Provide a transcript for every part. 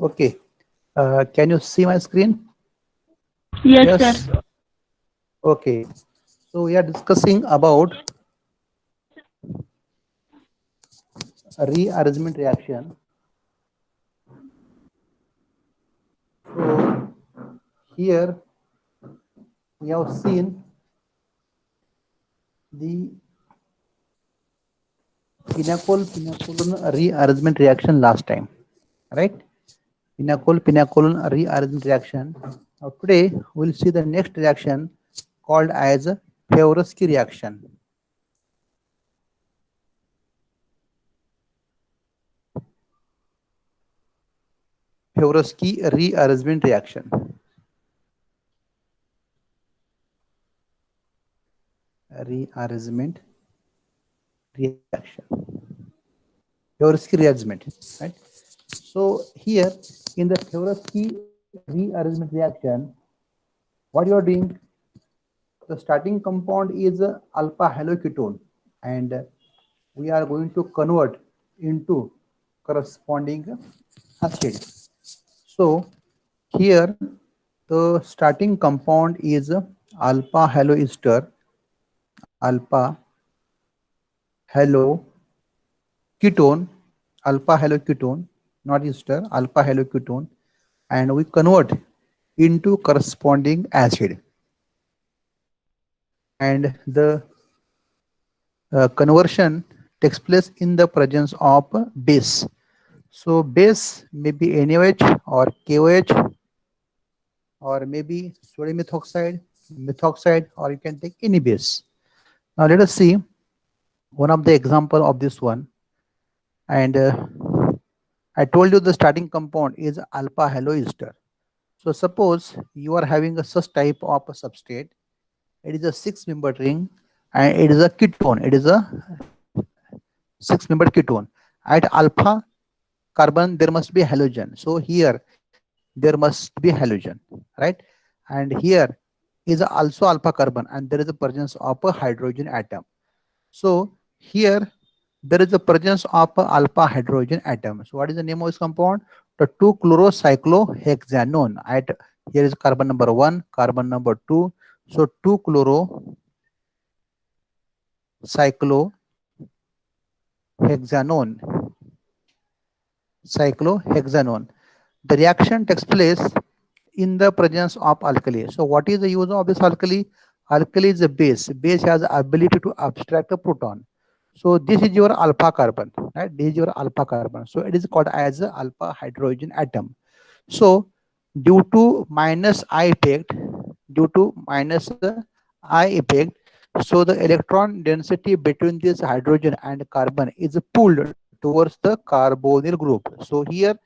Okay. Can you see my screen? Yes, sir. Yes. Okay. So we are discussing about rearrangement reaction. So here we have seen the pinacolon rearrangement reaction last time, right? Pinacolon rearrangement reaction. Now today we'll see the next reaction called as Favorsky reaction. Favorsky rearrangement reaction. Rearrangement reaction. Favorsky rearrangement, right? So here in the Favorsky rearrangement reaction, what you are doing, the starting compound is alpha haloketone, and we are going to convert into corresponding acid. So here the starting compound is alpha haloester, alpha haloketone, alpha haloketone, not ester, alpha haloketone, and we convert into corresponding acid. And the conversion takes place in the presence of base. So base may be NaOH or KOH or maybe sodium methoxide, or you can take any base. Now let us see one of the example of this one. And I told you the starting compound is alpha haloester. So suppose you are having a such type of a substrate. It is a 6-membered ring and it is a ketone. It is a 6-membered ketone. At alpha carbon there must be halogen. So here there must be halogen, right? And here is also alpha carbon and there is a presence of a hydrogen atom. So here there is a presence of a alpha hydrogen atom. So what is the name of this compound? The 2-chlorocyclohexanone. At here is carbon number 1, carbon number 2. So 2-chlorocyclohexanone, cyclohexanone. The reaction takes place in the presence of alkali. So what is the use of this alkali? Alkali is a base. Base has the ability to abstract a proton. So this is your alpha carbon, right? This is your alpha carbon. So it is called as a alpha hydrogen atom. So due to minus I effect, due to minus I effect, so the electron density between this hydrogen and carbon is pulled towards the carbonyl group. So here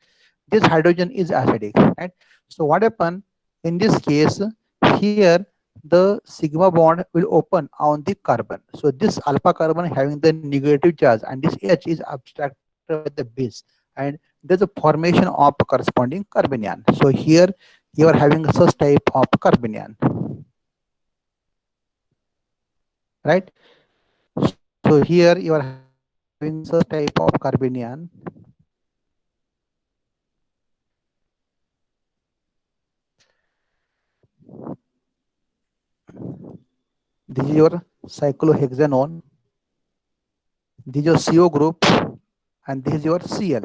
this hydrogen is acidic, right? So what happen in this case, here the sigma bond will open on the carbon. So this alpha carbon having the negative charge and this H is abstracted by the base, and there's a formation of corresponding carbanion. So here you are having such type of carbanion, right? So here you are having such type of carbanion. This is your cyclohexanone, this is your CO group, and this is your Cl,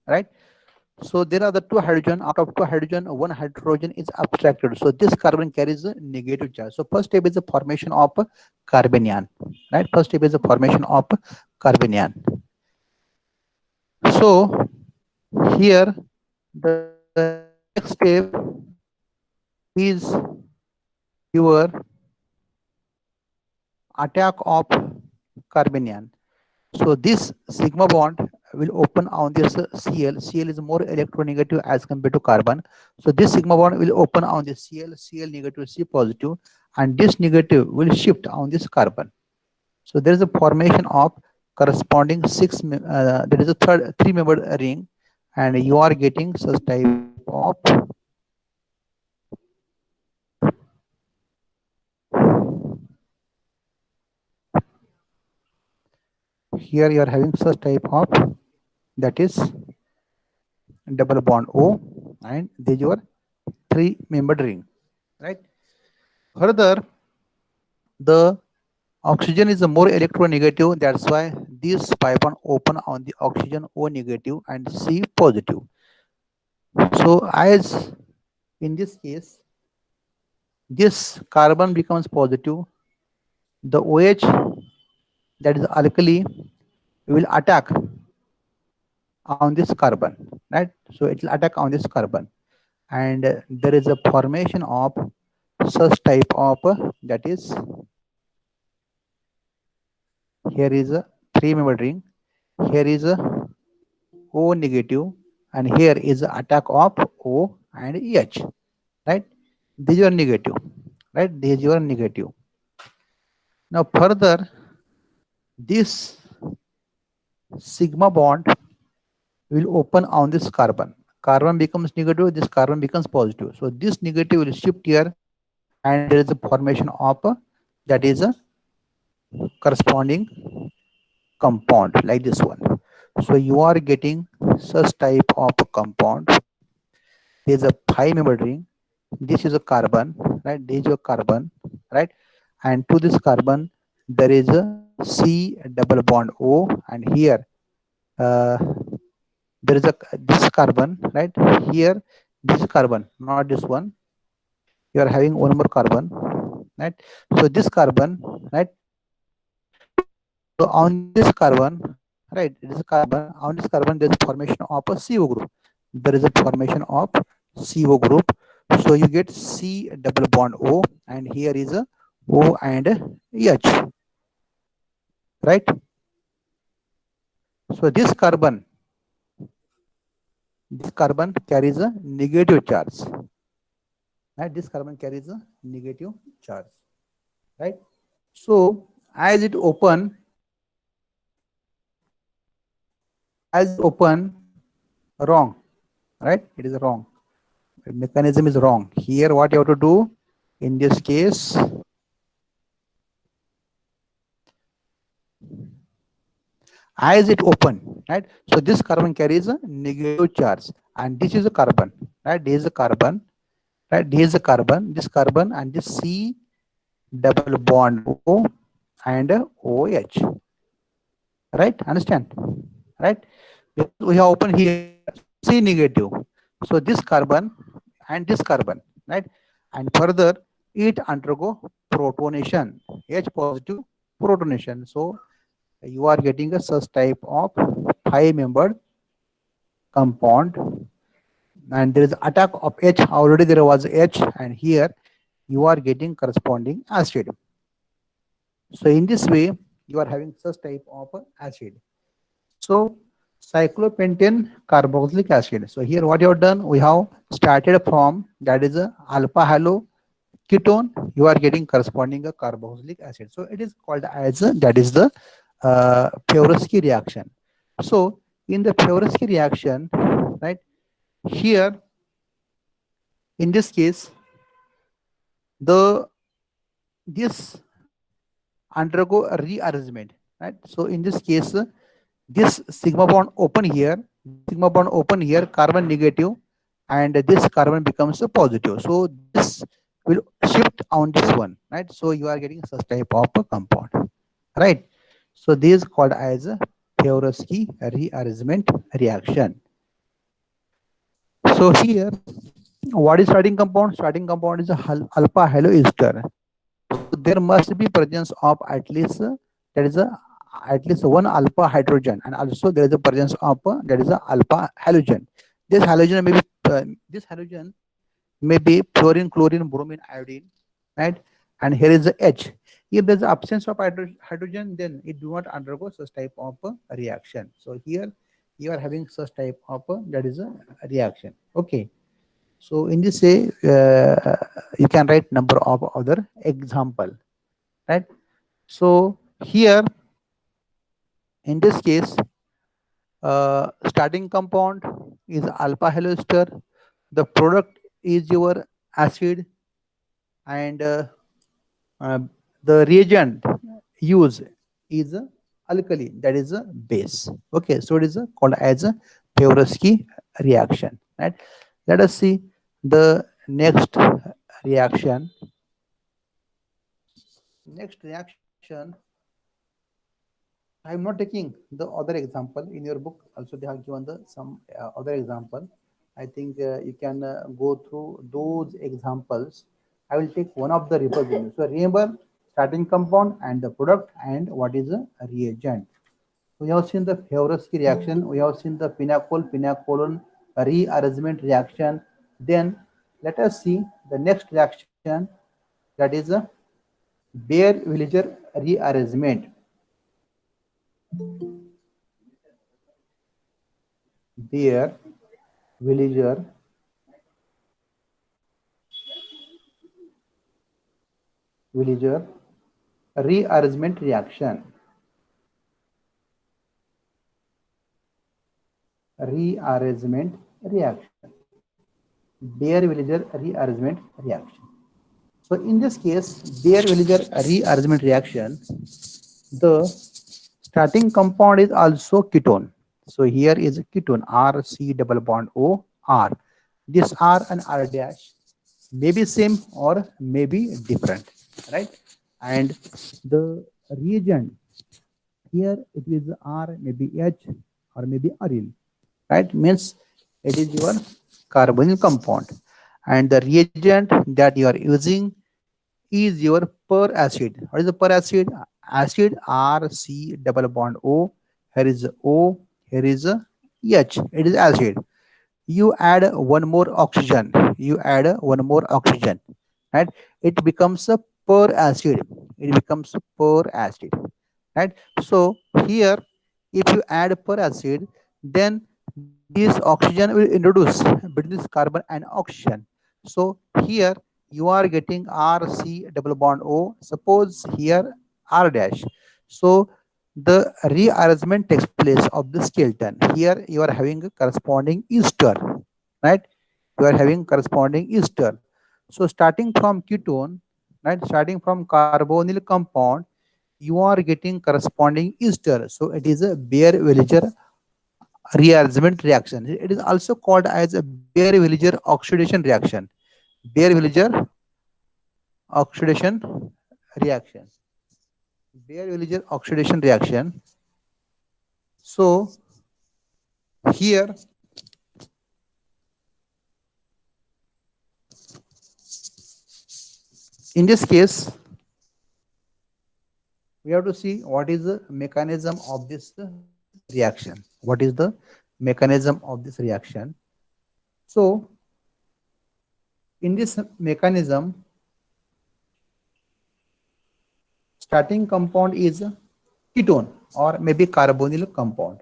right? So there are the 2 hydrogen. Out of 2 hydrogen, 1 hydrogen is abstracted. So this carbon carries a negative charge. So first step is the formation of carbanion, right? First step is the formation of carbanion. So here the next step is your attack of carbanion. So this sigma bond will open on this Cl. Cl is more electronegative as compared to carbon. So this sigma bond will open on this Cl. Cl negative, C positive, and this negative will shift on this carbon. So there is a formation of corresponding there is a 3-membered ring, and you are getting such type of, here you are having such type of, that is double bond O and this is your three-membered ring, right? Further, the oxygen is a more electronegative. That's why this pipe on open on the oxygen O negative and C positive. So as in this case, this carbon becomes positive. The OH, that is alkali, will attack on this carbon, right? So it will attack on this carbon, and there is a formation of such type of that is, here is a three-membered ring, here is a O negative, and here is a attack of O and H, right? These are negative, right? These are negative. Now further, this sigma bond will open on this carbon. Carbon becomes negative, this carbon becomes positive. So this negative will shift here, and there is a formation of that is a corresponding compound like this one. So you are getting such type of compound. There is a 5-membered ring. This is a carbon, right? This is a carbon, right? And to this carbon, there is a C double bond O, and here uh, there is a this carbon, right? Here this carbon, not this one. You are having one more carbon, right? So this carbon, right? So on this carbon, right? It is a carbon. On this carbon, there is a formation of a CO group. There is a formation of CO group. So you get C double bond O, and here is a O and H, right? So this carbon carries a negative charge, right? This carbon carries a negative charge, right? So as it open wrong, right? It is wrong. The mechanism is wrong. Here what you have to do in this case, as it open, right? So this carbon carries a negative charge, and this is a carbon, right? This is a carbon, right? This is a carbon, this carbon, and this C double bond O and OH, right? Understand, right? Because we have open here C negative. So this carbon and this carbon, right? And further it undergo protonation, H positive protonation. So you are getting a such type of 5-membered compound, and there is attack of H. Already there was H, and here you are getting corresponding acid. So in this way you are having such type of acid. So cyclopentane carboxylic acid. So here what you have done, we have started from that is a alpha halo ketone, you are getting corresponding a carboxylic acid. So it is called as that is the Favorsky reaction. So in the Favorsky reaction, right, here in this case, this undergo a rearrangement, right? So in this case, this sigma bond open here, carbon negative, and this carbon becomes a positive. So this will shift on this one, right? So you are getting such type of a compound, right? So this is called as a Favorsky rearrangement reaction. So here, what is starting compound? Starting compound is a alpha haloester. So there must be presence of at least there is a at least one alpha hydrogen, and also there is a presence of that is a alpha halogen. This halogen may be fluorine, chlorine, bromine, iodine, right? And here is the H. If there is absence of hydrogen, then it do not undergo such type of reaction. So here you are having such type of that is a reaction. Okay. So in this way, you can write number of other example, right? So here, in this case, starting compound is alpha haloester. The product is your acid, and uh, the reagent used is a alkali, that is a base. Okay, so it is called as a Favorsky reaction, right? Let us see the next reaction. Next reaction, I am not taking the other example in your book. Also, they have given the some other example. I think you can go through those examples. I will take one of the representatives. So remember, starting compound and the product and what is a reagent. We have seen the Favorsky reaction. We have seen the Pinacol rearrangement reaction. Then let us see the next reaction, that is a Baeyer-Villiger rearrangement. Baeyer-Villiger rearrangement reaction. Rearrangement reaction. Baeyer-Villiger rearrangement reaction. So in this case, Baeyer-Villiger rearrangement reaction, the starting compound is also ketone. So here is ketone, R C double bond O R. This R and R dash may be same or may be different, right? And the reagent here it is R, maybe H or maybe aryl, right? Means it is your carbonyl compound, and the reagent that you are using is your per acid. What is the per acid? Acid R C double bond O. Here is O. Here is H. It is acid. You add one more oxygen. You add one more oxygen, right? It becomes a per acid. It becomes per acid, right? So here, if you add per acid, then this oxygen will introduce between this carbon and oxygen. So here you are getting RC double bond O. Suppose here R dash. So the rearrangement takes place of the skeleton. Here you are having a corresponding ester, right? You are having corresponding ester. So starting from ketone, right? Starting from carbonyl compound, you are getting corresponding ester. So it is a Baeyer-Villiger rearrangement reaction. It is also called as a Baeyer-Villiger oxidation reaction. Baeyer-Villiger oxidation reaction. Baeyer-Villiger oxidation reaction. So here in this case, we have to see what is the mechanism of this reaction. What is the mechanism of this reaction? So in this mechanism, starting compound is ketone or maybe carbonyl compound.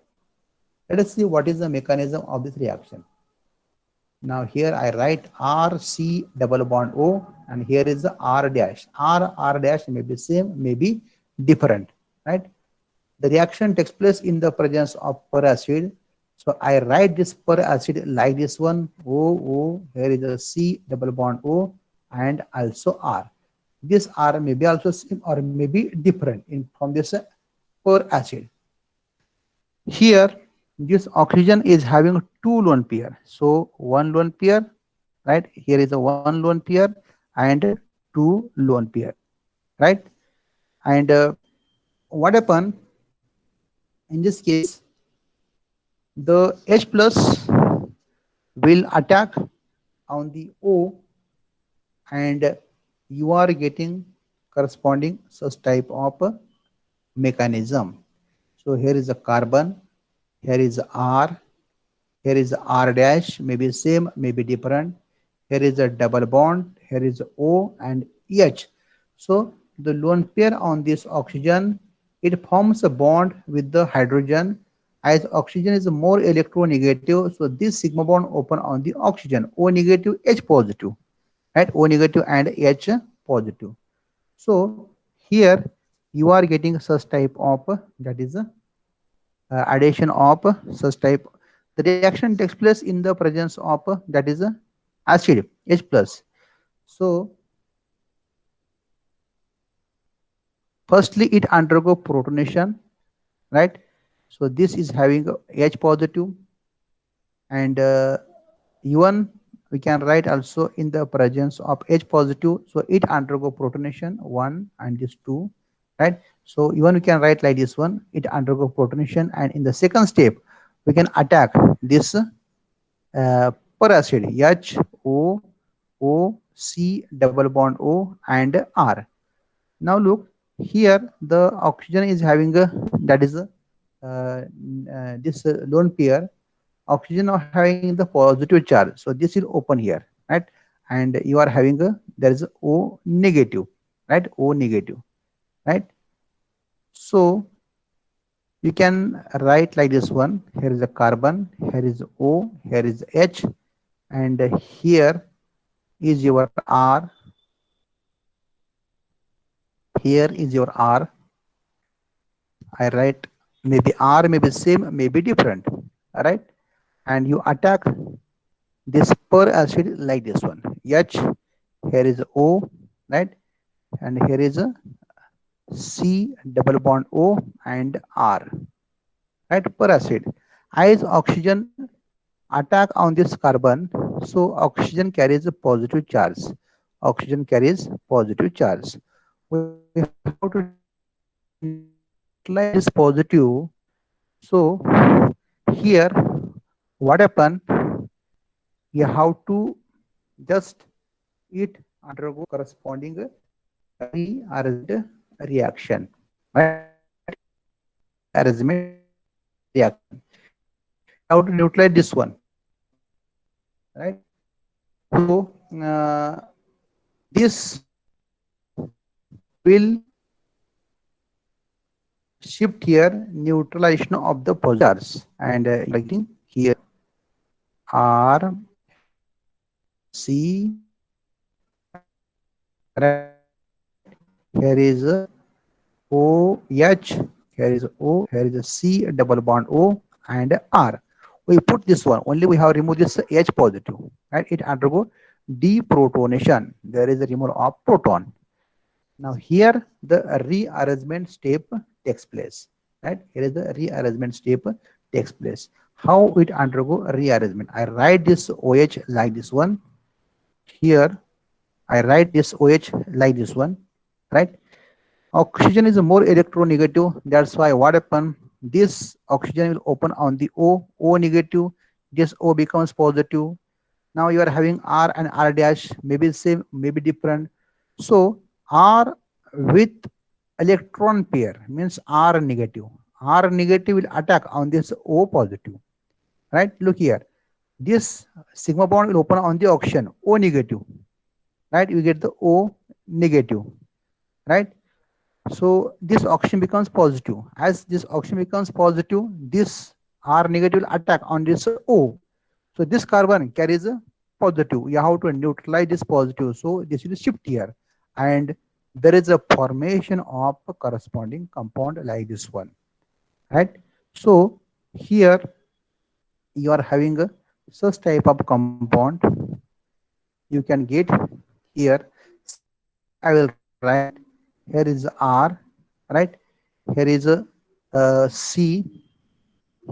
Let us see what is the mechanism of this reaction. Now here I write RC double bond O, and here is the R dash. R dash may be same, may be different, right? The reaction takes place in the presence of per acid. So I write this per acid like this one, O, here is a C double bond O and also R. This R may be also same or may be different in from this per acid. Here this oxygen is having two lone pair. So one lone pair, right? Here is a one lone pair and two lone pair, right? And what happened in this case? The H plus will attack on the O, and you are getting corresponding such type of mechanism. So here is a carbon, here is R, here is R dash, maybe same, maybe different. Here is a double bond, here is O and H. So the lone pair on this oxygen, it forms a bond with the hydrogen. As oxygen is more electronegative, so this sigma bond open on the oxygen, O negative, H positive, right? O negative and H positive. So here you are getting such type of that is addition of such type. The reaction takes place in the presence of that is acid H plus. So firstly it undergo protonation, right? So this is having H positive, and even we can write also in the presence of H positive. So it undergo protonation 1 and this 2, right? So even we can write like this one, it undergo protonation, and in the second step, we can attack this per acid H O O C double bond O and R. Now look here, the oxygen is having a, that is a this lone pair oxygen are having the positive charge, so this will open here, right? And you are having a, there is a O negative, right? O negative, right? So you can write like this one, here is a carbon, here is O, here is H, and here is your R, here is your R. I write maybe R may be same, may be different, right? And you attack this per acid like this one, H, here is O, right? And here is a C double bond O and R, right? Per acid. As oxygen attack on this carbon, so oxygen carries a positive charge. Oxygen carries positive charge. We have to neutralize this positive. So here, what happen? You have to just it undergo corresponding rearrangement reaction, right? Rearrangement reaction. You have to neutralize this one, right? So this will shift here neutralization of the positive charge, and writing here R C, right? Here is a O H, here is O, here is a C double bond O and R. We put this one, only we have removed this H positive, right? It undergo deprotonation. There is a removal of proton. Now here the rearrangement step takes place, right? Here is the rearrangement step takes place. How it undergo rearrangement? I write this OH like this one. Here I write this OH like this one, right? Oxygen is more electronegative. That's why what happen? This oxygen will open on the O negative. This O becomes positive. Now you are having R and R dash, maybe same, maybe different. So R with electron pair means R negative. R negative will attack on this O positive, right? Look here. This sigma bond will open on the oxygen O negative, right? You get the O negative, right? So this oxygen becomes positive. As this oxygen becomes positive, this R negative will attack on this O. So this carbon carries a positive. You have to neutralize this positive. So this will shift here, and there is a formation of a corresponding compound like this one, right? So here you are having a such type of compound. You can get here. I will write here is R, right? Here is a C.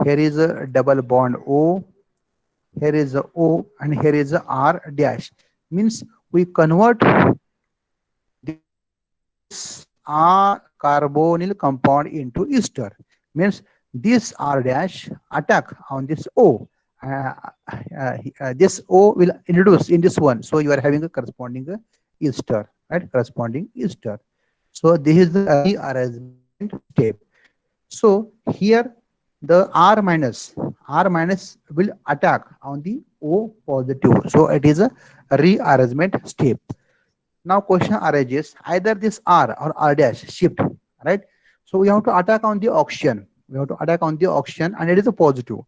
Here is a double bond O. Here is a O, and here is a R dash. Means we convert this R carbonyl compound into ester. Means this R dash attack on this O. This O will introduce in this one. So you are having a corresponding ester, right? Corresponding ester. So this is the rearrangement step. So here the R minus will attack on the O positive. So it is a rearrangement step. Now question arises, either this R or R dash shift, right? So we have to attack on the oxygen. We have to attack on the oxygen, and it is a positive.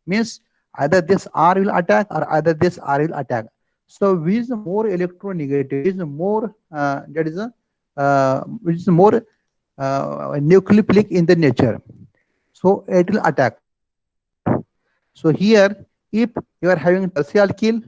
Means either this R will attack or either this R will attack. So which is more electronegative, is more that is a which is more nucleophilic in the nature. So it will attack. So here, if you are having tertiary alkyl,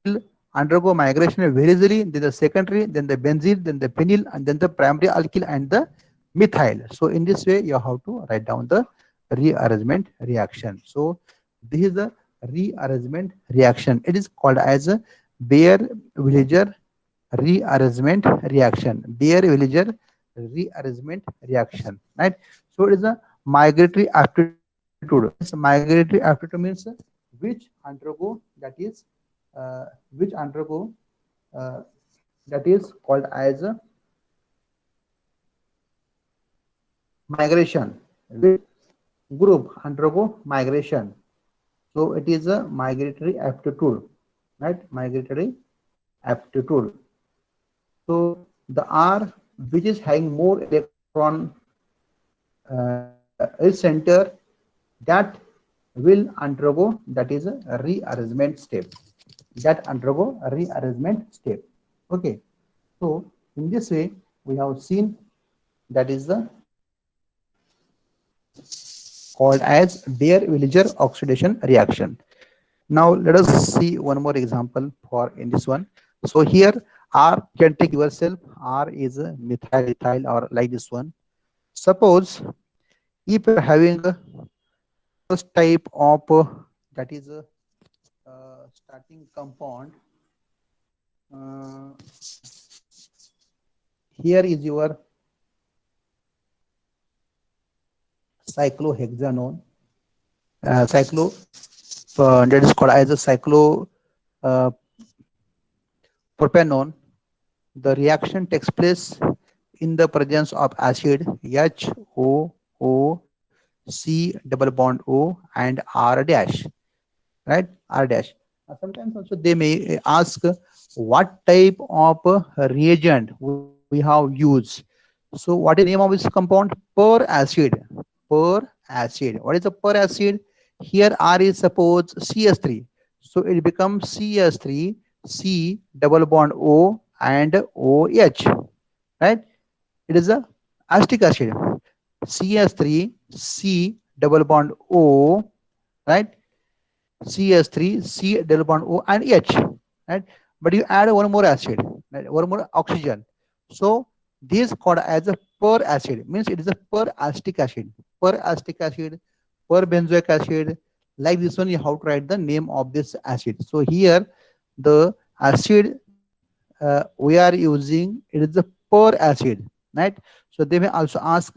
will undergo migration very easily, then the secondary, then the benzene, then the phenyl, and then the primary alkyl and the methyl. So in this way, you have to write down the rearrangement reaction. So this is the rearrangement reaction. It is called as a Baer-Villiger rearrangement reaction. Baer-Villiger rearrangement reaction. Right. So it is a migratory aptitude. Means migratory aptitude means which undergo, that is which undergo uh, that is called as migration. Which group undergo migration? So it is a migratory aptitude, right? Migratory aptitude. So the R, which is having more electron, is center, that will undergo, that is a rearrangement step. That undergo a rearrangement step. Okay. So in this way, we have seen that is the called as Baer-Villiger oxidation reaction. Now let us see one more example for in this one. So here R, can take yourself, R is a methyl ethyl or like this one. Suppose if you're having a first type of that is a starting compound, uh, here is your cyclohexanone, cyclo that is called as a cyclo uh, propanone. The reaction takes place in the presence of acid HOO C double bond O and R dash, right? R dash. Sometimes also they may ask what type of reagent we have used. So what is the name of this compound? Per acid. Per acid. What is the per acid? Here R is suppose CS3. So it becomes CS3 C double bond O and OH, right? It is a acetic acid. CS3 C double bond O, right? CS3 C double bond O and H, right? But you add one more acid, right? One more oxygen. So this called as a per acid, means it is a per acetic acid, per acetic acid, per benzoic acid. Like this one, you have to write the name of this acid. So here the acid we are using, it is the per acid, right? So they may also ask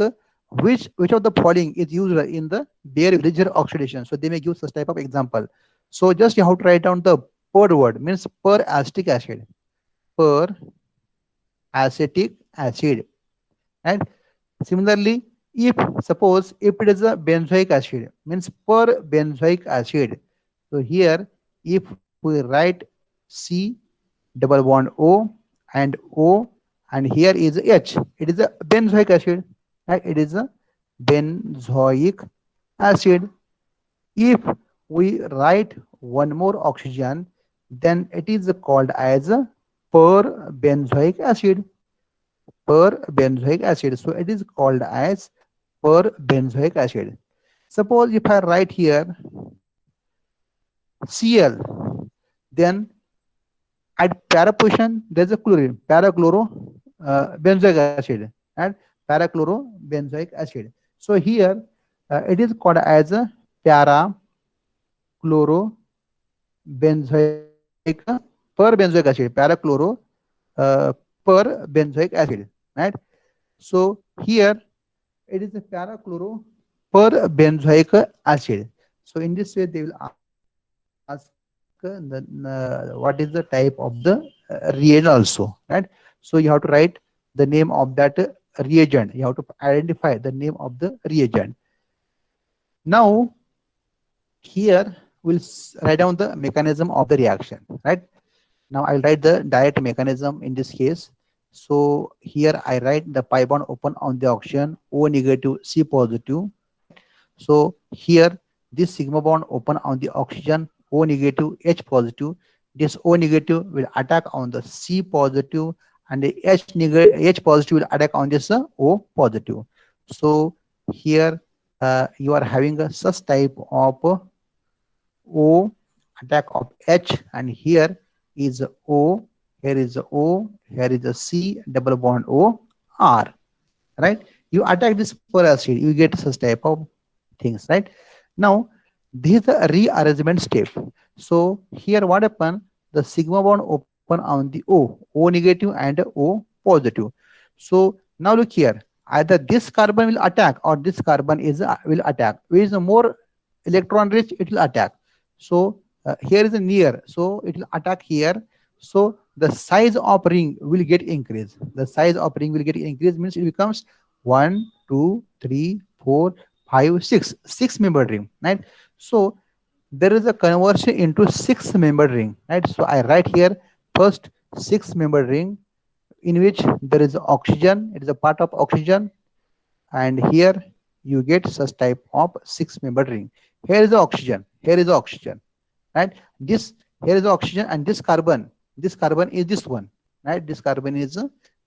which of the following is used in the Baer-Villiger oxidation. So they may give such type of example. So just you have to write down the per word, means per acetic acid, per acetic acid. And similarly, if suppose if it is a benzoic acid, means per benzoic acid. So here if we write C double bond O and O, and here is H, it is a benzoic acid, right? It is a benzoic acid. If we write one more oxygen, then it is called as a per benzoic acid. Per benzoic acid. So it is called as per benzoic acid. Suppose if I write here Cl, then at para position there is a chlorine, parachloro benzoic acid, and parachloro benzoic acid. So here it is called as a para chloro benzoic per benzoic acid, parachloro per benzoic acid, right? So here it is a parachloro per benzoic acid. So in this way they will ask what is the type of the reagent also, right? So you have to write the name of that reagent. You have to identify the name of the reagent. Now here we'll write down the mechanism of the reaction, right? Now I'll write the direct mechanism in this case. So here I write the pi bond open on the oxygen, O negative, C positive, right? So here this sigma bond open on the oxygen, O negative, H positive. This O negative will attack on the C positive, and the H positive will attack on this O positive. So here you are having a such type of O attack of H, and here is O, here is O, here is a C double bond O R, right? You attack this per acid, you get such type of things, right? Now This is the rearrangement step. So here what happen? The sigma bond open on the O negative and O positive. So now look here. Either this carbon will attack or this carbon is will attack. Which is more electron rich, it will attack. So here is a near, so it will attack here. So the size of ring will get increased. The size of ring will get increased means it becomes 1, 2, 3, 4, 5, 6, 6 membered ring, right? So there is a conversion into 6 membered ring, right? So I write here first 6 membered ring in which there is oxygen, it is a part of oxygen, and here you get such type of 6 membered ring. Here is the oxygen, here is the oxygen, right? This here is the oxygen, and this carbon is this one, right? This carbon is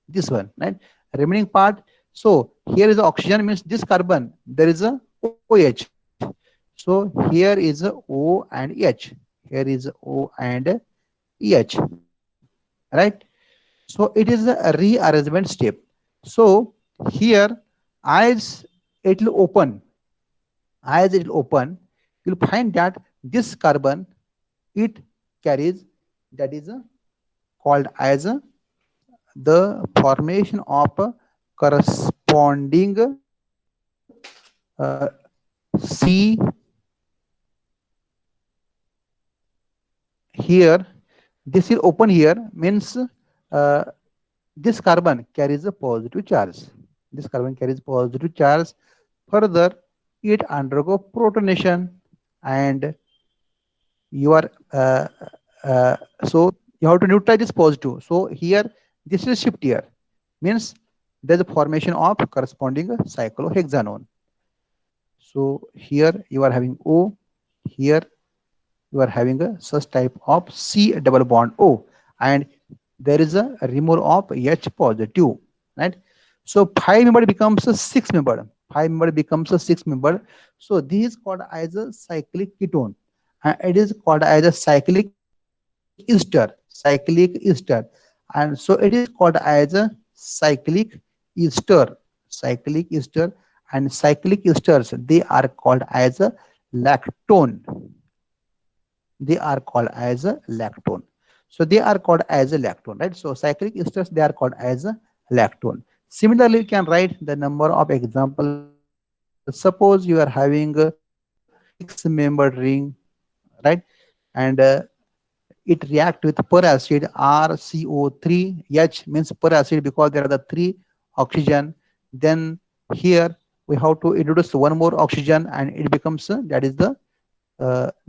this one, right? Remaining part. So here is the oxygen means this carbon there is a OH. So here is a O and H. Here is O and EH, right? So it is a rearrangement step. So here, as it will open, you'll find that this carbon it carries, that is called as the formation of a corresponding C. Here this will open here means uh, this carbon carries a positive charge. This carbon carries positive charge. Further, it undergo protonation, and you are so you have to neutralize this positive. So here this is shift here means there's a formation of corresponding cyclohexanone. So here you are having O, here you are having a such type of C double bond O, and there is a removal of H positive, right? So 5 member becomes a 6 member. 5 member becomes a 6 member. So this is called as a cyclic ketone, and it is called as a cyclic cyclic ester, and so it is called as a cyclic ester, cyclic ester, and cyclic esters they are called as a lactone. They are called as a lactone. So they are called as a lactone, right? So cyclic esters they are called as a lactone. Similarly, you can write the number of examples. Suppose you are having a 6 membered ring, right? And it react with per acid RCO3 H means per acid because there are the 3 oxygen. Then here we have to introduce one more oxygen and it becomes that is the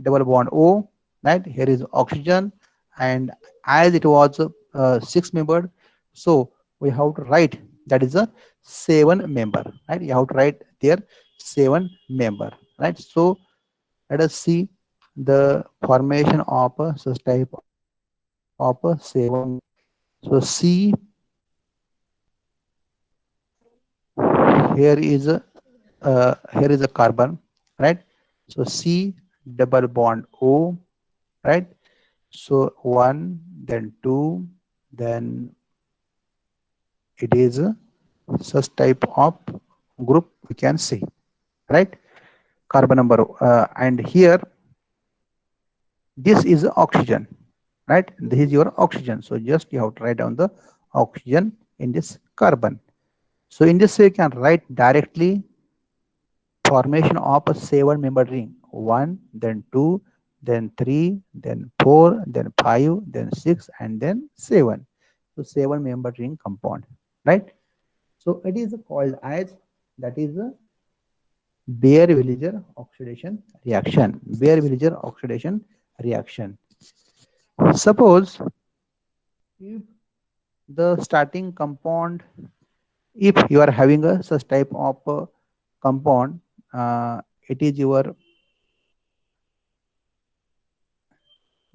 double bond O, right? Here is oxygen, and as it was 6 membered, so we have to write that is a 7 member, right? You have to write there 7 member, right? So let us see the formation of such type of 7 member. So C, here is a carbon, right? So C double bond O, right? So 1, then 2, then it is such type of group we can see, right? Carbon number, and here this is oxygen, right? This is your oxygen. So just you have to write down the oxygen in this carbon. So in this way you can write directly formation of a 7 membered ring. 1, then 2, then 3, then 4, then 5, then 6, and then 7. So 7 membered ring compound, right? So it is called as, that is a Baeyer-Villiger oxidation reaction. Baeyer-Villiger oxidation reaction. Suppose if the starting compound, if you are having a such type of compound, it is your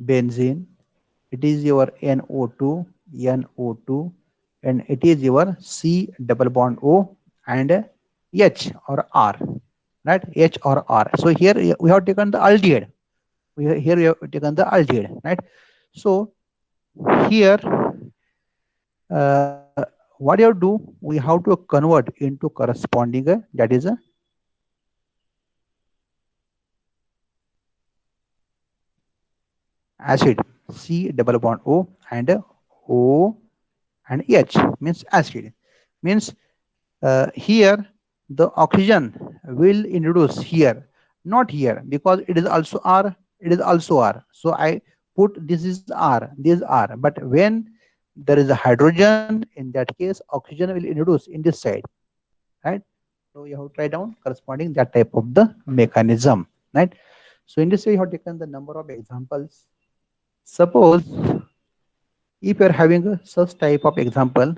benzene, it is your NO2, and it is your C double bond O and H or R, right? H or R. So here we have taken the aldehyde. Here we have taken the aldehyde, right? So here, what you have to do, we have to convert into corresponding that is a acid. C double bond O and O and H means acid. Means here the oxygen will introduce here, not here, because it is also R, it is also R. So I put this is R, this is R. But when there is a hydrogen, in that case, oxygen will introduce in this side, right? So you have to write down corresponding that type of the mechanism, right? So in this way, you have taken the number of examples. Suppose if you are having a such type of example,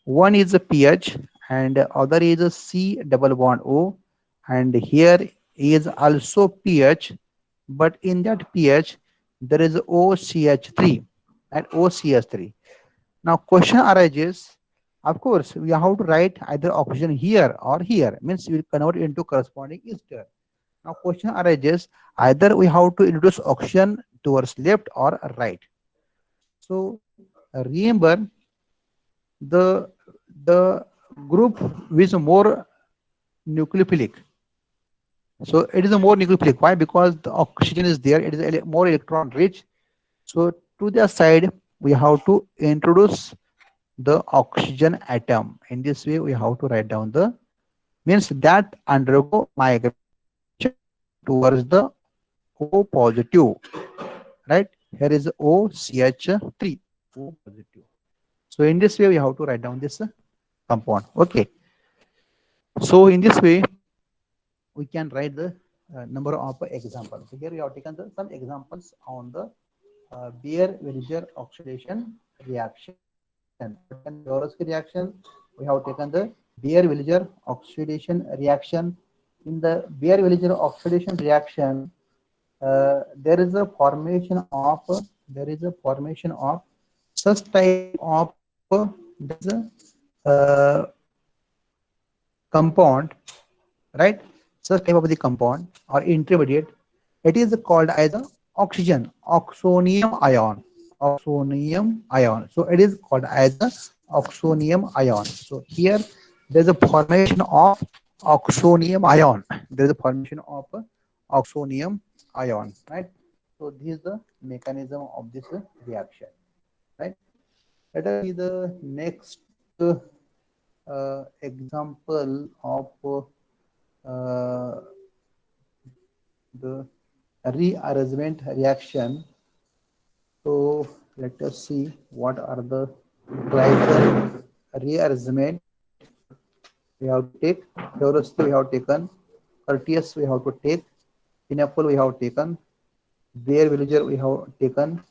one is a pH and other is a C double bond O, and here is also pH, but in that pH there is OCH3 and OCH3. Now question arises, of course we have to write either oxygen here or here, means we will convert it into corresponding ester. Now question arises, either we have to introduce oxygen towards left or right. So remember the the group with more nucleophilic. So it is a more nucleophilic. Why? Because the oxygen is there. It is more electron rich. So to the side we have to introduce the oxygen atom. In this way we have to write down the means that undergo migration towards the O positive. Right? Here is OCH3, O positive. So in this way we have to write down this compound. Okay. So in this way we can write the number of examples. So here we have taken some examples on the Beer-Williger oxidation reaction. Jaworski reaction. We have taken the Beer-Williger oxidation reaction. In the Beer-Williger oxidation reaction, there is a formation of such type of compound, right? Such type of the compound or intermediate. It is called as a oxygen, oxonium ion. Oxonium ion. So it is called as a oxonium ion. So here there is a formation of oxonium ion. There is a formation of oxonium ion, right? So this is the mechanism of this reaction, right? Let us see the next example of the rearrangement reaction. So let us see what are the Glycol rearrangement we have to take. Jaworski we have taken, Curtius we have to take, Pinapple we have taken, Beer-Williger we have taken,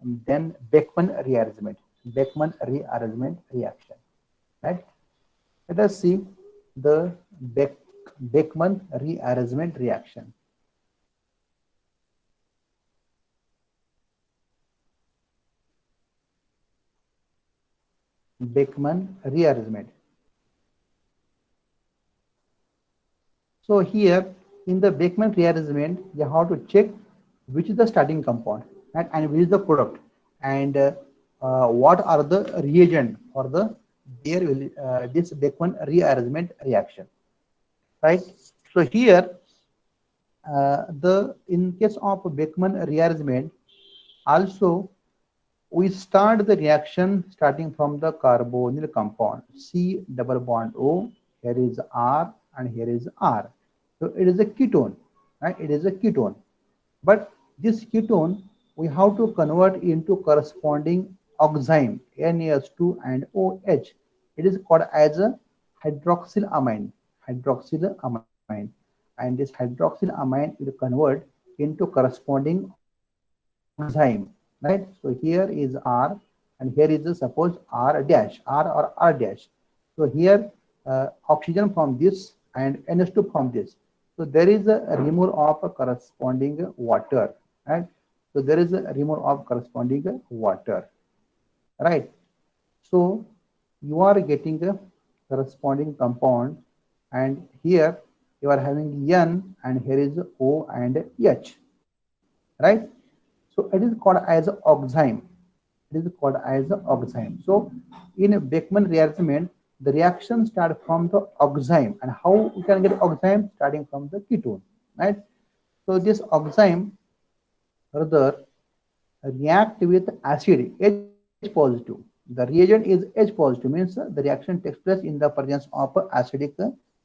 and then Beckmann rearrangement reaction, right? Let us see the Beckmann rearrangement reaction. Beckmann rearrangement. So here in the Beckmann rearrangement, you have to check which is the starting compound, right, and which is the product, and what are the reagent for the this Beckmann rearrangement reaction, right? So here in case of Beckmann rearrangement, also we start the reaction starting from the carbonyl compound C double bond O. Here is R and here is R. So it is a ketone, right? It is a ketone. But this ketone we have to convert into corresponding oxime NaS2 and OH. It is called as a hydroxylamine. And this hydroxylamine will convert into corresponding oxime, right? So here is R and here is the suppose R dash, R or R dash. So here oxygen from this and NH2 from this. So there is a removal of a corresponding water, right? So there is a removal of corresponding water, right? So you are getting a corresponding compound, and here you are having N and here is O and H, right? So it is called as oxime. It is called as oxime. So in Beckmann rearrangement, the reaction starts from the oxime, and how we can get oxime starting from the ketone, right? So this oxime further react with acid H positive. The reagent is H positive, means the reaction takes place in the presence of acidic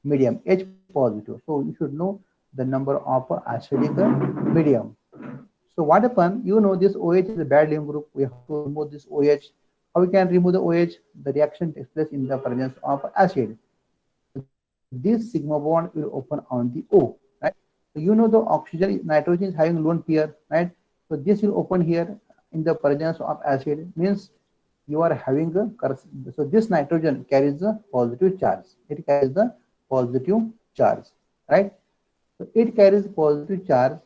medium H positive. So you should know the number of acidic medium. So what happen? You know this OH is a bad lime group. We have to remove this OH. How we can remove the OH? The reaction takes place in the presence of acid. This sigma bond will open on the O, right? So you know the oxygen, nitrogen is having lone pair, right? So this will open here in the presence of acid, means you are having a, so this nitrogen carries a positive charge. It carries the positive charge, right? So it carries positive charge,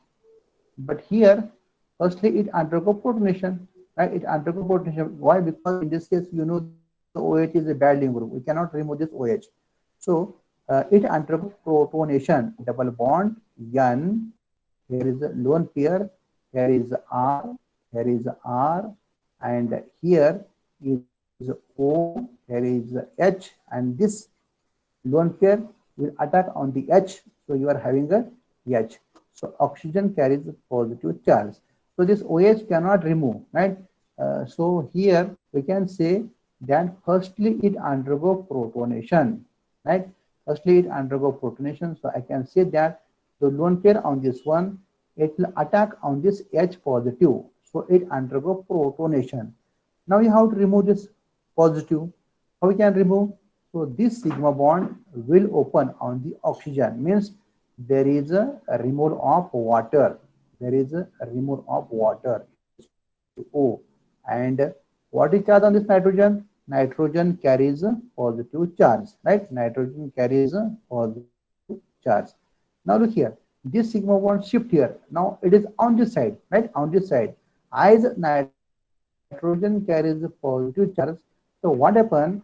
but here firstly it undergo protonation, right? It undergo protonation. Why? Because in this case, you know, the OH is a bad lime group. We cannot remove this OH. So it undergo protonation, double bond N. Here is a lone pair. Here is R. Here is R, and here is O. Here is H, and this lone pair will attack on the H. So you are having a H. So oxygen carries a positive charge. So this OH cannot remove, right? So here we can say that firstly it undergo protonation, right? Firstly it undergo protonation. So I can say that the lone pair on this one, it will attack on this H positive. So it undergo protonation. Now you have to remove this positive. How we can remove? So this sigma bond will open on the oxygen, means there is a removal of water. There is a removal of water, H2O. And what is charge on this nitrogen? Nitrogen carries a positive charge, right? Nitrogen carries a positive charge. Now look here, this sigma bond shift here. Now it is on this side, right? On this side. As nitrogen carries a positive charge, so what happens?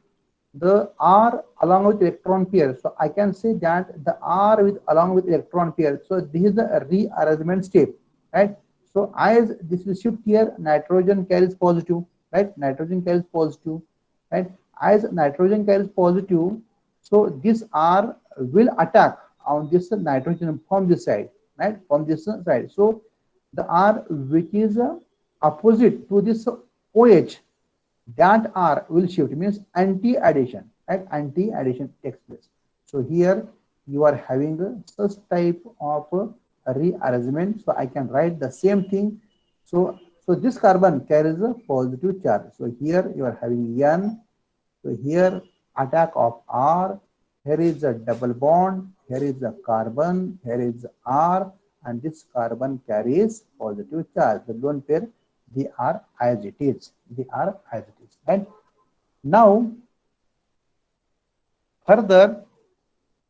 The R along with electron pair. So I can say that the R with along with electron pair. So this is the rearrangement step, right? So as this will shift here, nitrogen carries positive, right? Nitrogen carries positive, right? As nitrogen carries positive, so this R will attack on this nitrogen from this side, right? From this side. So the R which is opposite to this OH, that R will shift, means anti-addition, right? Anti-addition takes place. So here you are having such type of rearrangement. So I can write the same thing. So this carbon carries a positive charge. So here you are having N. So here attack of R. Here is a double bond. Here is a carbon. Here is R, and this carbon carries positive charge. The lone pair, they are as it is. They are as it is. And now further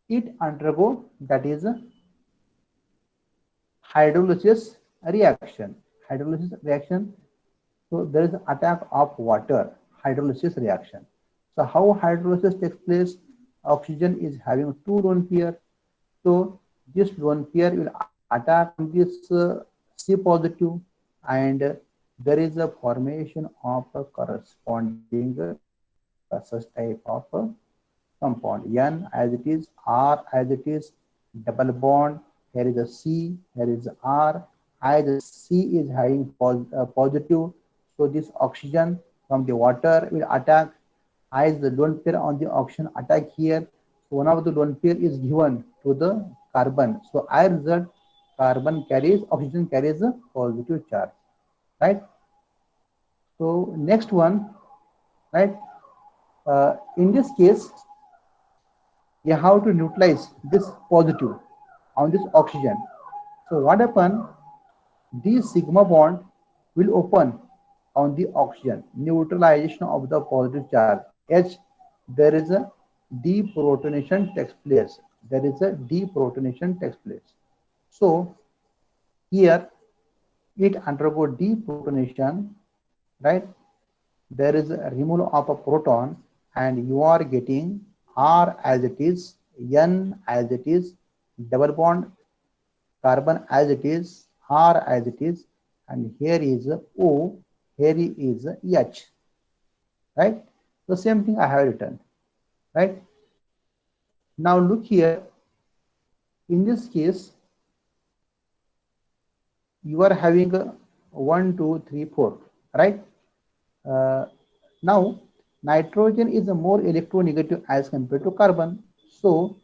it undergo, that is a hydrolysis reaction. Hydrolysis reaction. So there is attack of water, hydrolysis reaction. So how hydrolysis takes place? Oxygen is having two lone pair. So this lone pair will attack on this C positive, and there is a formation of a corresponding such type of compound. N as it is, R as it is, double bond. Here is a C, here is R. As the C is having positive, so this oxygen from the water will attack. As the lone pair on the oxygen attack here, so one of the lone pair is given to the carbon. So I result, carbon carries, oxygen carries a positive charge, right? So next one, right? In this case, you have to neutralize this positive on this oxygen. So what happen? This sigma bond will open on the oxygen, neutralization of the positive charge H. There is a deprotonation takes place. There is a deprotonation takes place. So here it undergo deprotonation, right? There is a removal of a proton, and you are getting R as it is, N as it is, double bond carbon as it is, R as it is, and here is O, here is H, right? The same thing I have written, right? Now look here, in this case, you are having 1, 2, 3, 4, right? Uh, Now, nitrogen is a more electronegative as compared to carbon. So,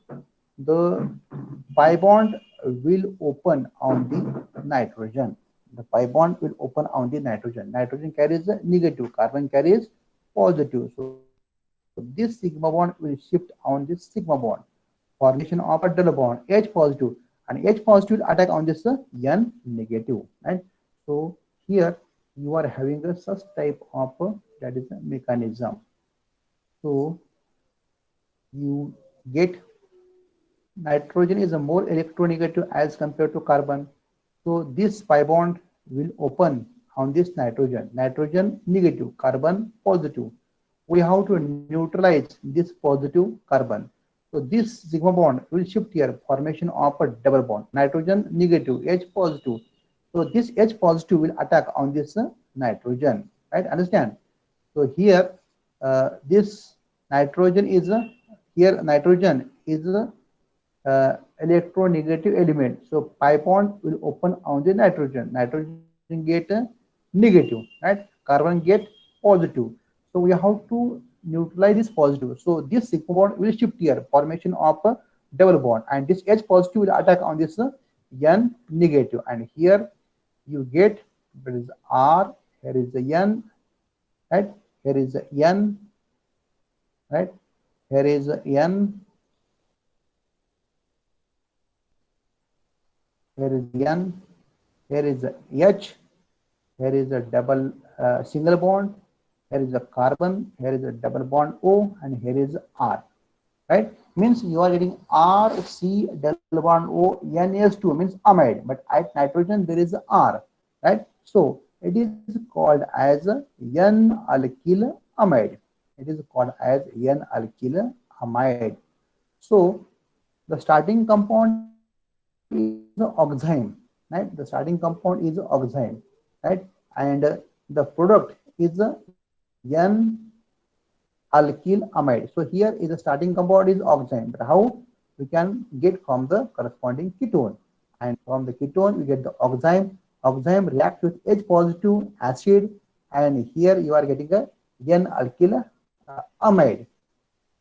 the pi bond will open on the nitrogen. The pi bond will open on the nitrogen. Nitrogen carries a negative, carbon carries positive. So, this sigma bond will shift on this sigma bond. Formation of a double bond, H positive, and H positive will attack on this N negative, right? So here you are having a such type of that is a mechanism. So you get nitrogen is a more electronegative as compared to carbon. So this pi bond will open on this nitrogen. Nitrogen negative, carbon positive. We have to neutralize this positive carbon. So this sigma bond will shift here, formation of a double bond. Nitrogen negative, H positive. So this H positive will attack on this nitrogen, right? Understand? So here this nitrogen is here nitrogen is a electronegative element. So pi bond will open on the nitrogen. Nitrogen get negative, right? Carbon get positive. So we have to neutralize this positive. So this sigma bond will shift here, formation of a double bond, and this H positive will attack on this N negative. And here you get there is R, here is the N, right? Here is the N, right? Here is the N, here is N, here is the H, here is a double single bond, here is a carbon, here is a double bond O, and here is R, right? Means you are getting R, C, double bond O, NS2 means amide, but at nitrogen there is R, right? So it is called as N-alkyl amide. It is called as N-alkyl amide. So the starting compound is oxime, right? The starting compound is oxime, right? And the product is N-alkyl amide. So here is the starting compound is oxime, but how we can get from the corresponding ketone, and from the ketone we get the oxime. Oxime reacts with H positive acid, and here you are getting a N-alkyl amide.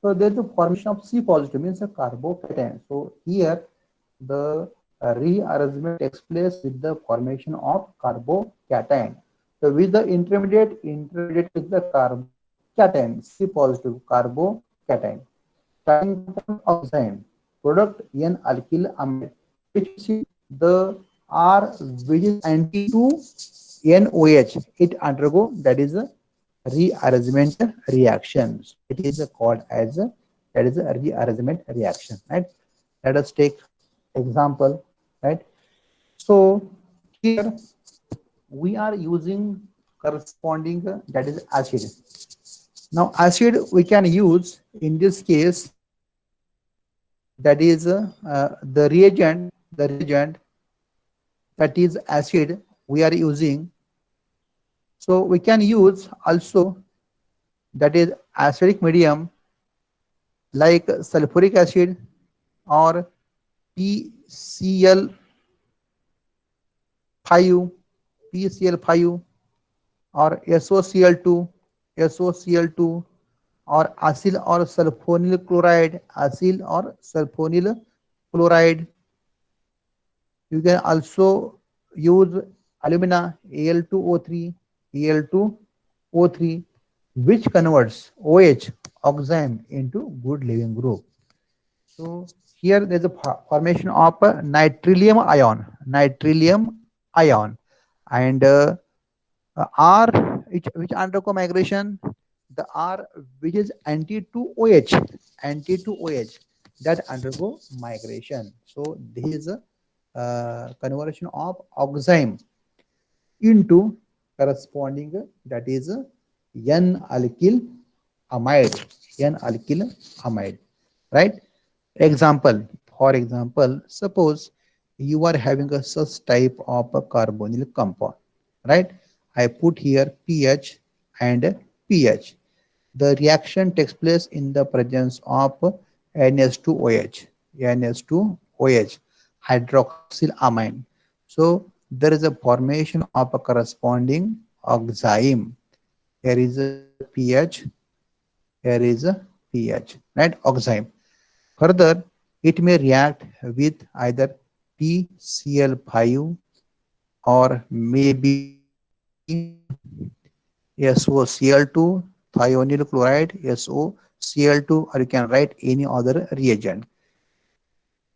So there is a formation of C positive, means a carbocation. So here the rearrangement takes place with the formation of carbocation. So with the intermediate is the carbocation, C positive carbocation. Starting compound oxime, product N-alkyl amide, which is the R which is anti to NOH. It undergo that is a rearrangement reaction. So it is called as that is a rearrangement reaction, right? Let us take example, right? So here we are using corresponding that is acid. Now acid we can use in this case, that is the reagent that is acid we are using. So we can use also that is acidic medium like sulfuric acid or PCl5, or SOCl2, or acyl or sulfonyl chloride. You can also use alumina, Al2O3, which converts OH, oxime, into good living group. So here there is a formation of a nitrilium ion, and R which undergo migration, the R which is anti to OH, that undergo migration. So this is a conversion of oxime into corresponding that is N-alkyl amide, right? For example, suppose you are having a such type of a carbonyl compound, right? I put here pH and pH. The reaction takes place in the presence of NH2OH, hydroxylamine. So there is a formation of a corresponding oxime. Here is a pH, here is a pH, right? Oxime. Further, it may react with either PCl5 or maybe SOCl2, thionyl chloride, SOCl2, or you can write any other reagent.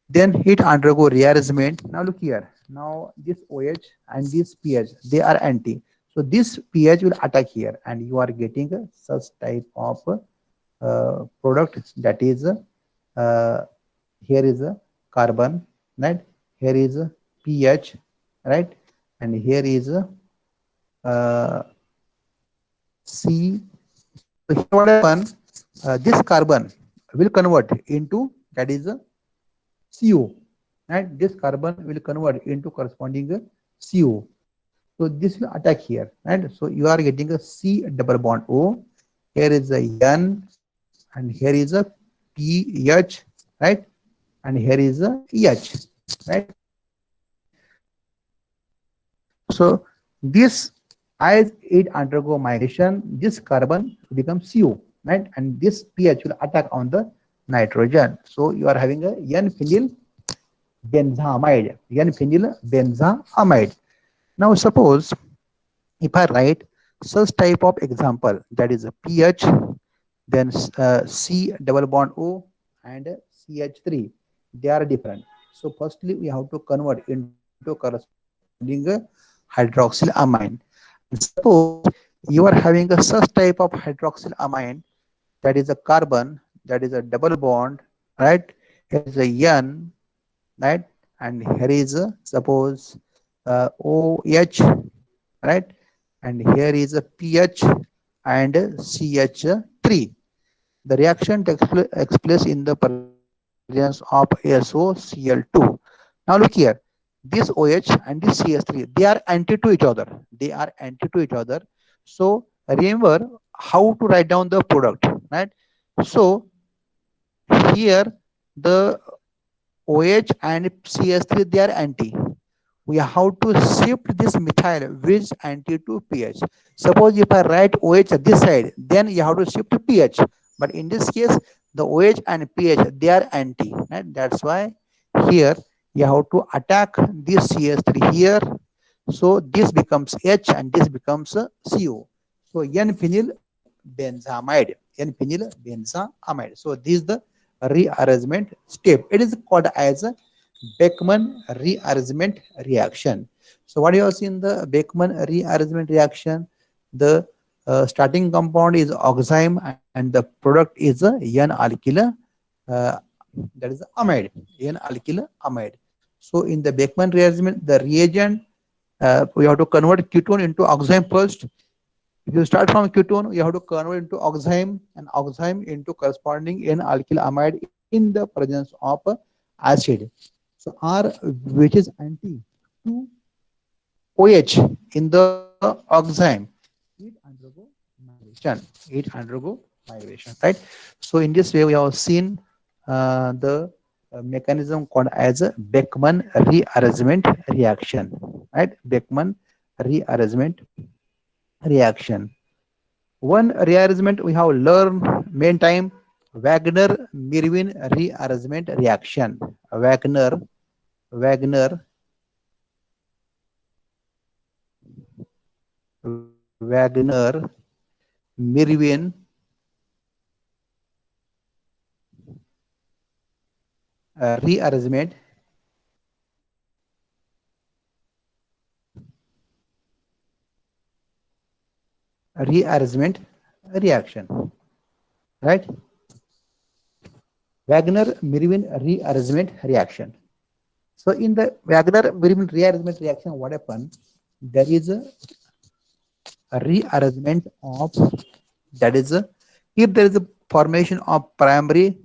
Then it undergo rearrangement. Now look here. Now this OH and this pH, they are anti. So this pH will attack here, and you are getting such type of product, that is here is a carbon, right? Here is a pH, right? And here is a C. So here what happen? This carbon will convert into, that is a CO, right? This carbon will convert into corresponding CO. So this will attack here, right? So you are getting a C double bond O. Here is a N, and here is a PH, right? And here is a EH, right? So this, as it undergo migration, this carbon becomes CO, right? And this pH will attack on the nitrogen. So you are having a N-phenyl benzamide, N-phenyl benzamide. Now suppose if I write such type of example, that is a pH, then C double bond O and CH3, they are different. So firstly we have to convert into corresponding hydroxylamine. And suppose you are having a such type of hydroxylamine, that is a carbon, that is a double bond, right? Here is a N, right? And here is a, suppose OH, right? And here is a pH and CH3. The reaction takes place in the presence of SOCl2. Now look here, this OH and this CH3, they are anti to each other. They are anti to each other. So remember how to write down the product, right? So here the OH and CH3, they are anti. We have to shift this methyl which is anti to pH. Suppose if I write OH at this side, then you have to shift to pH. But in this case, the OH and pH, they are anti, right? That's why here you have to attack this CH3 here. So this becomes H and this becomes CO. So N-phenyl benzamide, N-phenyl benzamide. So this is the rearrangement step. It is called as a Beckmann rearrangement reaction. So what you have seen the Beckmann rearrangement reaction, the starting compound is oxime and the product is a N-alkyl, that is amide, N-alkyl amide. So in the Beckmann rearrangement, the reagent, we have to convert ketone into oxime first. If you start from ketone, you have to convert into oxime, and oxime into corresponding N-alkyl amide in the presence of acid. So R, which is anti to OH in the oxime, it undergo migration. It undergo migration, right? So in this way, we have seen the mechanism called as a Beckmann rearrangement reaction, right? Beckmann rearrangement reaction. One rearrangement we have learned main time, Wagner-Merwin rearrangement reaction. Wagner-Merwin rearrangement reaction, right? Wagner-Merwin rearrangement reaction. So in the Wagner-Merwin rearrangement reaction, what happened? There is a rearrangement of, that is if there is a formation of primary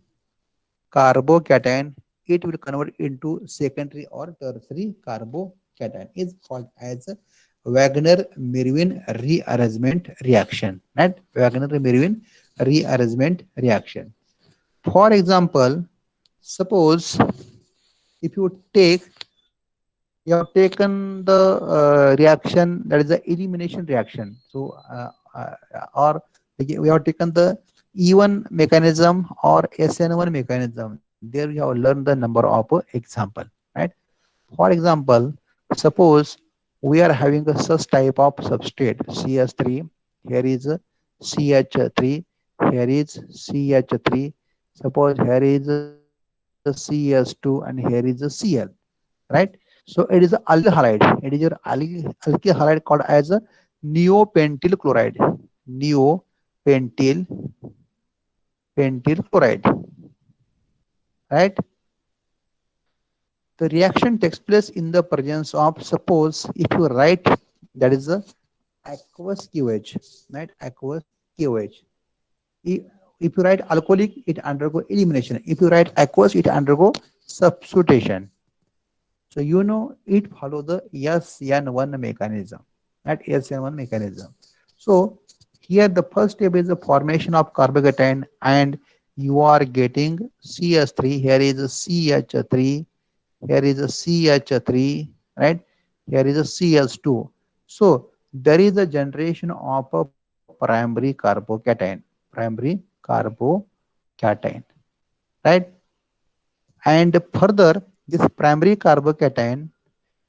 carbocation, it will convert into secondary or tertiary carbocation. Is called as Wagner-Merwin rearrangement reaction, right? Wagner-Merwin rearrangement reaction. For example, suppose if you take you have taken the reaction that is the elimination reaction. So or we have taken the E1 mechanism or SN1 mechanism. There we have learned the number of example, right? For example, suppose we are having a such type of substrate CS3. Here is a CH3. Here is CH3. Suppose here is a CS2 and here is a Cl, right? So it is a alkyl halide. It is your alkyl halide called as a neopentyl chloride. Neopentyl chloride, right? The reaction takes place in the presence of, suppose if you write, that is a aqueous QH, right? Aqueous QH. If you write alcoholic, it undergo elimination. If you write aqueous, it undergo substitution. So you know it follow the SN1 mechanism, right? SN1 mechanism. So here the first step is the formation of carbocation, and you are getting CS3. Here is a CH3. Here is a CH3, right? Here is a CS2. So there is a generation of a primary carbocation, right? And further, this primary carbocation,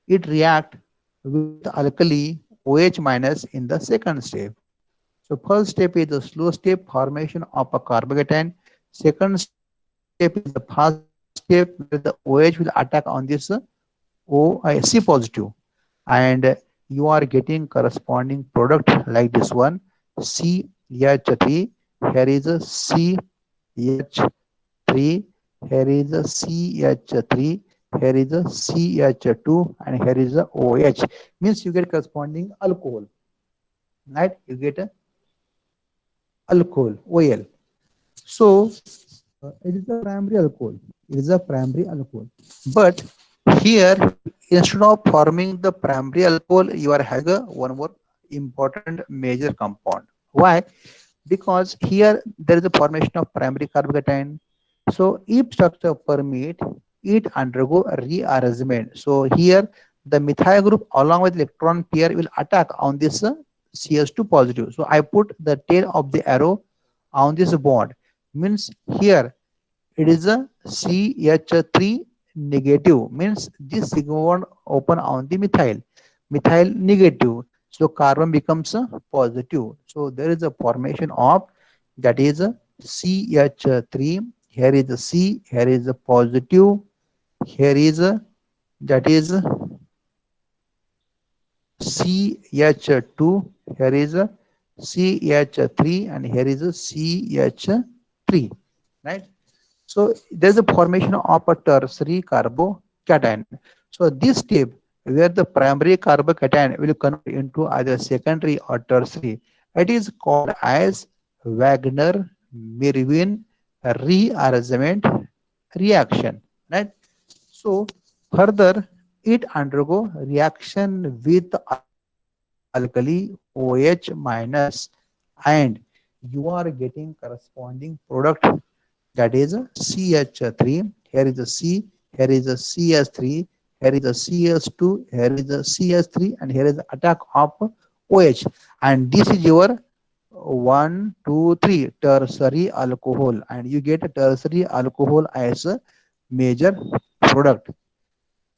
it react with alkali OH minus in the second step. So first step is the slow step, formation of a carbocation. Second step is the fast step where the OH will attack on this C positive, and you are getting corresponding product like this one, CH3. Here is a CH3. Here is a CH3. Here is a CH2, and here is a OH. Means you get corresponding alcohol, right? You get a alcohol, OL. So it is a primary alcohol. It is a primary alcohol. But here, instead of forming the primary alcohol, you are having a one more important major compound. Why? Because here there is a formation of primary carbocation. So if structure permit, it undergo a rearrangement. So here the methyl group along with electron pair will attack on this CS2 positive. So I put the tail of the arrow on this bond. Means here it is a CH3 negative, means this sigma bond open on the methyl negative. So carbon becomes a positive. So there is a formation of, that is a CH3. Here is a C. Here is a positive. Here is a, that is a CH2. Here is a CH3, and here is a CH3, right? So there's a formation of a tertiary carbocation. So this step where the primary carbocation will convert into either secondary or tertiary, it is called as Wagner-Merwin rearrangement reaction, right? So further it undergo reaction with alkali OH minus, and you are getting corresponding product, that is a CH3. Here is a C. Here is a CS3. Here is a CS2. Here is a CS3, and here is the attack of OH. And this is your 1, 2, 3 tertiary alcohol, and you get a tertiary alcohol as a major product.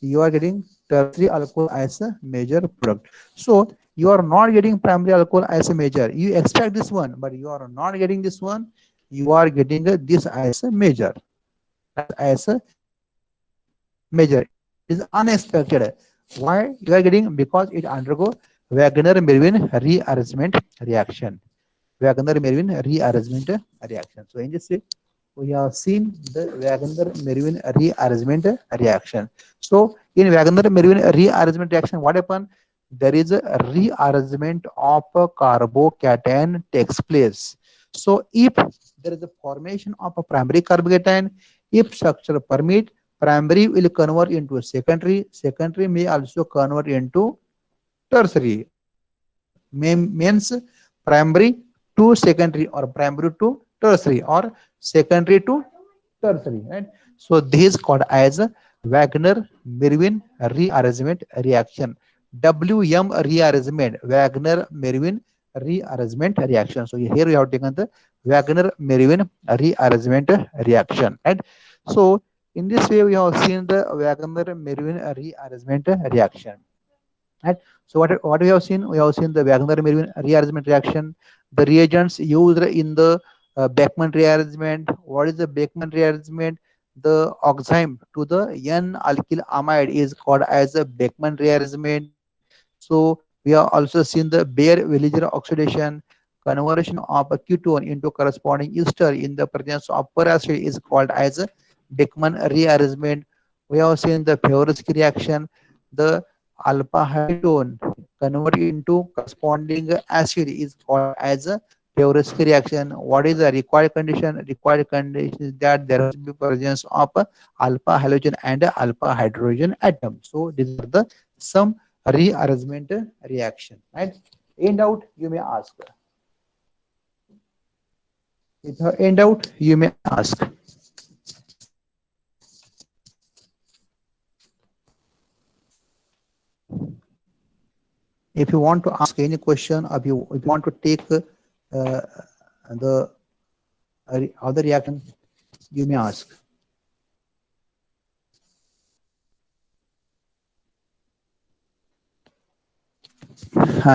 You are getting tertiary alcohol as a major product. So you are not getting primary alcohol as a major. You expect this one, but you are not getting this one. You are getting this as a major. As a major. It is unexpected. Why you are getting? Because it undergo Wagner-Merwin rearrangement reaction. Wagner-Merwin rearrangement reaction. So in this way, we have seen the Wagner-Merwin rearrangement reaction. So in Wagner-Merwin rearrangement reaction, what happened? There is a rearrangement of a carbocation takes place. So if there is a formation of a primary carbocation, if structure permit, primary will convert into a secondary. Secondary may also convert into tertiary. Means primary to secondary, or primary to tertiary, or secondary to tertiary, right? So this is called as Wagner-Merwin rearrangement reaction. WM rearrangement, Wagner-Merwin rearrangement reaction. So here we have taken the Wagner-Merwin rearrangement reaction. And so in this way we have seen the Wagner-Merwin rearrangement reaction. Right. So what we have seen? We have seen the Wagner-Merwin rearrangement reaction, the reagents used in the Beckmann rearrangement. What is the Beckmann rearrangement? The oxime to the N-alkyl amide is called as a Beckmann rearrangement. So we have also seen the Baeyer-Villiger oxidation, conversion of a ketone into corresponding ester in the presence of peracid is called as a Beckmann rearrangement. We have seen the Favorsky reaction, the alpha hydrotone convert into corresponding acid is called as a Favorsky reaction. What is the required condition? Required condition is that there must be presence of alpha halogen and alpha hydrogen atom. So these are the some rearrangement reaction. Right? In doubt, you may ask. If in doubt, you may ask. If you want to ask any question, or if you want to take the other reaction, you may ask.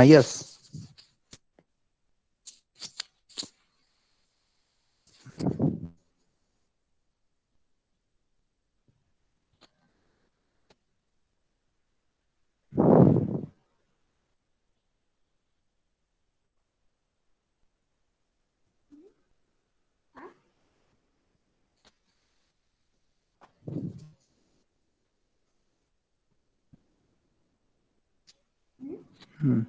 Yes. Hmm.